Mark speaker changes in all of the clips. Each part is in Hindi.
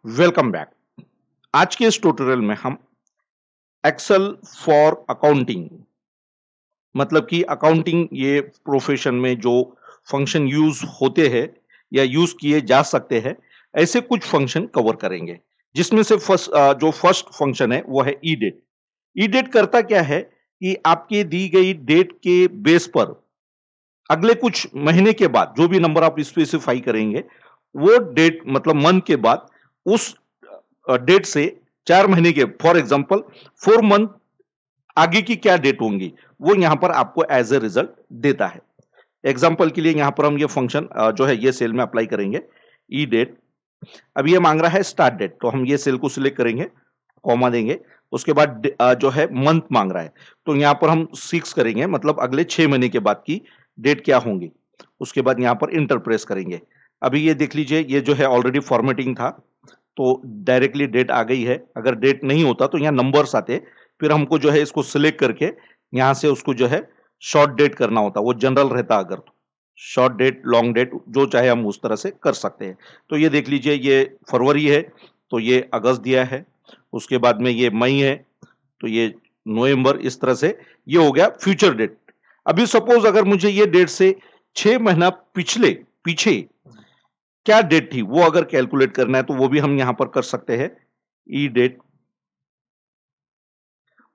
Speaker 1: Welcome back. आज के इस ट्यूटोरियल में हम एक्सेल फॉर अकाउंटिंग मतलब कि अकाउंटिंग ये प्रोफेशन में जो फंक्शन यूज होते हैं या यूज किए जा सकते हैं, ऐसे कुछ फंक्शन कवर करेंगे। जिसमें से जो फर्स्ट फंक्शन है वो है ई डेट। ई डेट करता क्या है कि आपकी दी गई डेट के बेस पर अगले कुछ महीने के बाद जो भी नंबर आप स्पेसिफाई करेंगे, वो डेट मतलब मंथ के बाद उस डेट से 4 महीने के फॉर एग्जांपल 4 मंथ आगे की क्या डेट होंगी, वो यहां पर आपको एज ए रिजल्ट देता है। एग्जांपल के लिए यहां पर हम ये फंक्शन जो है ये सेल में अप्लाई करेंगे। ई डेट, अब ये मांग रहा है स्टार्ट डेट, तो हम ये सेल को सिलेक्ट करेंगे, कॉमा देंगे। उसके बाद जो है मंथ मांग रहा है, तो यहां पर हम 6 करेंगे, मतलब अगले 6 महीने के बाद की डेट क्या होंगी। उसके बाद यहां पर इंटर प्रेस करेंगे। अभी ये देख लीजिए, ये जो है ऑलरेडी फॉर्मेटिंग था, तो डायरेक्टली डेट आ गई है। अगर डेट नहीं होता तो यहाँ नंबर्स आते, फिर हमको जो है इसको सिलेक्ट करके यहाँ से उसको जो है शॉर्ट डेट करना होता, वो जनरल रहता अगर तो। शॉर्ट डेट, लॉन्ग डेट जो चाहे हम उस तरह से कर सकते हैं। तो ये देख लीजिए, ये फरवरी है तो ये अगस्त दिया है, उसके बाद में ये मई है तो ये नवंबर, इस तरह से ये हो गया फ्यूचर डेट। अभी सपोज अगर मुझे ये डेट से 6 महीना पिछले पीछे क्या डेट थी वो अगर कैलकुलेट करना है, तो वो भी हम यहां पर कर सकते हैं। ई डेट,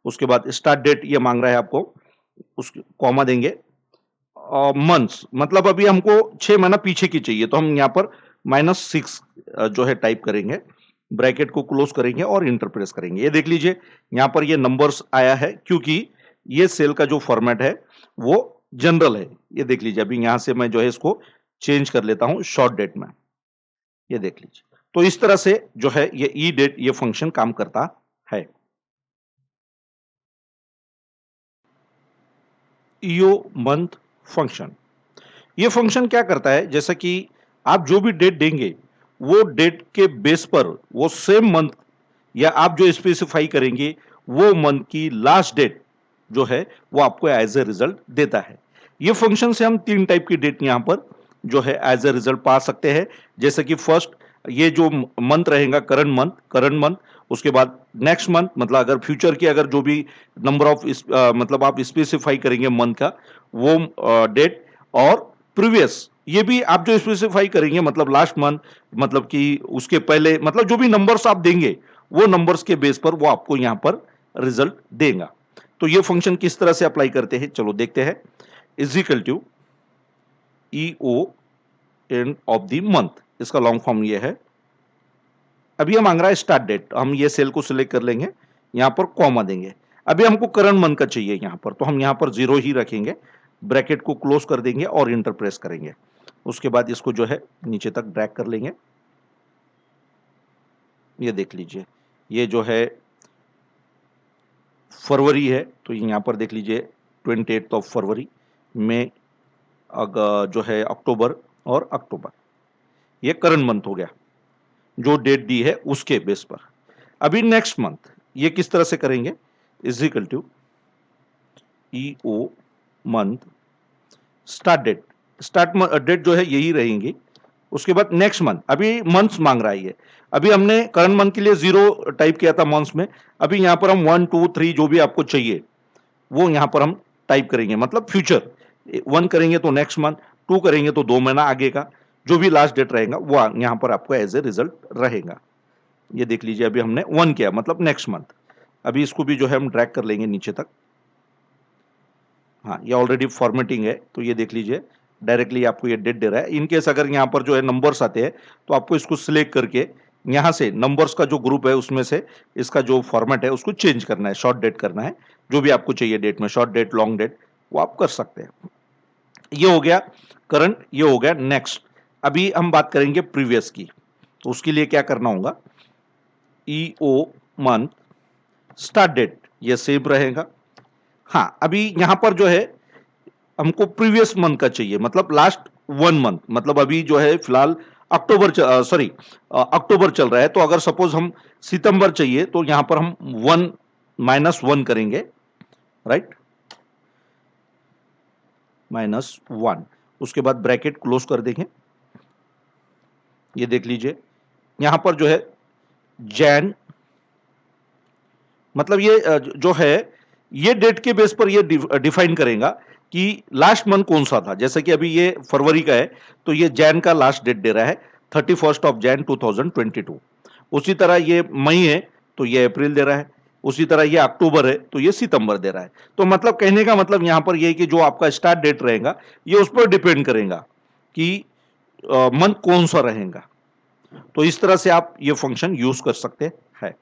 Speaker 1: उसके बाद स्टार्ट डेट ये मांग रहा है आपको, उस कॉमा देंगे। मंथ्स मतलब अभी हमको 6 महीना पीछे की चाहिए, तो हम यहां पर -6 जो है टाइप करेंगे, ब्रैकेट को क्लोज करेंगे और इंटर प्रेस करेंगे। ये देख लीजिए यहां पर ये नंबर्स आया है, क्योंकि ये सेल का जो फॉर्मेट है वो जनरल है। ये देख लीजिए, अभी यहां से मैं जो है इसको चेंज कर लेता हूं शॉर्ट डेट में। ये देख लीजिए, तो इस तरह से जो है ये ई डेट ये फंक्शन काम करता है। ईओ मंथ फंक्शन, ये फंक्शन क्या करता है, जैसा कि आप जो भी डेट देंगे वो डेट के बेस पर वो सेम मंथ या आप जो स्पेसिफाई करेंगे वो मंथ की लास्ट डेट जो है वो आपको एज ए रिजल्ट देता है। ये फंक्शन से हम 3 टाइप की डेट यहां पर जो है एज ए रिजल्ट पा सकते हैं। जैसे कि फर्स्ट, ये जो मंथ रहेगा करंट मंथ, उसके बाद नेक्स्ट मंथ मतलब अगर फ्यूचर की अगर जो भी नंबर ऑफ मतलब आप स्पेसिफाई करेंगे मंथ का वो डेट, और प्रीवियस ये भी आप जो स्पेसिफाई करेंगे मतलब लास्ट मंथ, मतलब कि उसके पहले, मतलब जो भी नंबर्स आप देंगे वो नंबर्स के बेस पर वो आपको यहां पर रिजल्ट देगा। तो ये फंक्शन किस तरह से अप्लाई करते हैं, चलो देखते हैं। Is equal to EO end of the month, इसका लॉन्ग फॉर्म ये है। अभी हम मांग रहा है स्टार्ट डेट, हम ये सेल को सिलेक्ट कर लेंगे, यहां पर कॉमा देंगे। अभी हमको करंट मंथ का चाहिए यहां पर, तो हम यहां पर 0 ही रखेंगे, ब्रैकेट को क्लोज कर देंगे और इंटर प्रेस करेंगे। उसके बाद इसको जो है नीचे तक ड्रैग कर लेंगे। ये देख लीजिए, ये जो है फरवरी है, तो यहाँ पर देख लीजिए 28 ऑफ फरवरी में, अगर जो है अक्टूबर और अक्टूबर, ये करंट मंथ हो गया जो डेट दी है उसके बेस पर। अभी नेक्स्ट मंथ ये किस तरह से करेंगे, is equal to EO month start date. Start date जो है यही रहेंगी। उसके बाद नेक्स्ट मंथ, अभी मंथ्स मांग रहा है ये। अभी हमने करंट मंथ के लिए 0 टाइप किया था मंथ्स में, अभी यहां पर हम 1 2 3 जो भी आपको चाहिए वो यहां पर हम टाइप करेंगे, मतलब फ्यूचर 1 करेंगे तो नेक्स्ट मंथ, 2 करेंगे तो 2 महीना आगे का जो भी लास्ट डेट रहेगा वो यहां पर आपको एज ए रिजल्ट रहेगा। ये देख लीजिए, अभी हमने 1 किया मतलब नेक्स्ट मंथ। अभी इसको भी जो है हम ड्रैग कर लेंगे नीचे तक। हाँ, ये ऑलरेडी फॉर्मेटिंग है, तो ये देख लीजिए डायरेक्टली आपको ये डेट दे रहा है। इनकेस अगर यहाँ पर जो है नंबर्स आते हैं तो आपको इसको सिलेक्ट करके यहाँ से नंबर्स का जो ग्रुप है उसमें से इसका जो फॉर्मेट है उसको चेंज करना है, शॉर्ट डेट करना है। जो भी आपको चाहिए डेट में, शॉर्ट डेट, लॉन्ग डेट, वो आप कर सकते हैं। ये हो गया करंट, ये हो गया नेक्स्ट। अभी हम बात करेंगे प्रीवियस की, तो उसके लिए क्या करना होगा, ईओ मंथ स्टार्ट डेट ये सेम रहेगा। हाँ, अभी यहां पर जो है हमको प्रीवियस मंथ का चाहिए, मतलब लास्ट 1 मंथ, मतलब अभी जो है फिलहाल अक्टूबर चल रहा है, तो अगर सपोज हम सितंबर चाहिए तो यहां पर हम 1 करेंगे, राइट, -1। उसके बाद ब्रैकेट क्लोज कर देंगे। ये देख लीजिए यहां पर जो है जैन, मतलब ये जो है ये डेट के बेस पर ये डिफाइन करेगा कि लास्ट मंथ कौन सा था। जैसे कि अभी ये फरवरी का है तो ये जैन का लास्ट डेट दे रहा है 31 ऑफ जैन 2022। उसी तरह ये मई है तो ये अप्रैल दे रहा है, उसी तरह ये अक्टूबर है तो ये सितंबर दे रहा है। तो मतलब कहने का मतलब यहां पर ये कि जो आपका स्टार्ट डेट रहेगा ये उस पर डिपेंड करेगा कि मंथ कौन सा रहेगा। तो इस तरह से आप ये फंक्शन यूज कर सकते हैं।